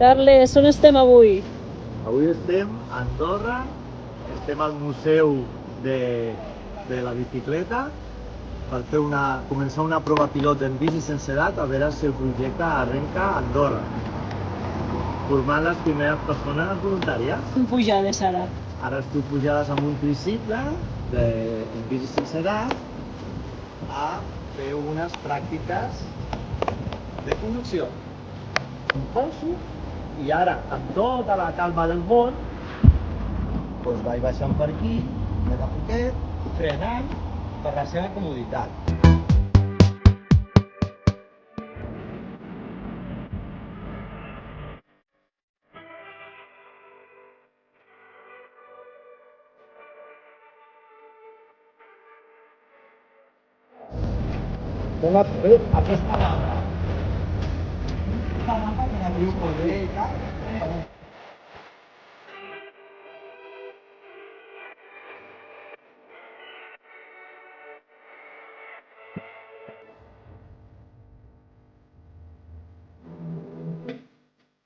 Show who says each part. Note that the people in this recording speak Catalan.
Speaker 1: Carles, on estem avui?
Speaker 2: Avui estem a Andorra, estem al museu de la bicicleta per fer començar una prova pilot en bici sense edat, a veure si el projecte arrenca a Andorra, formant les primeres persones voluntàries.
Speaker 1: Pujades ara.
Speaker 2: Ara estic pujades amb un tricicle en bici sense edat a fer unes pràctiques de conducció. Em poso i ara, amb tota la calma del món, doncs vaig baixant per aquí, de poquet, frenant per la seva comoditat. Aquesta rampa que la diu poder i tal,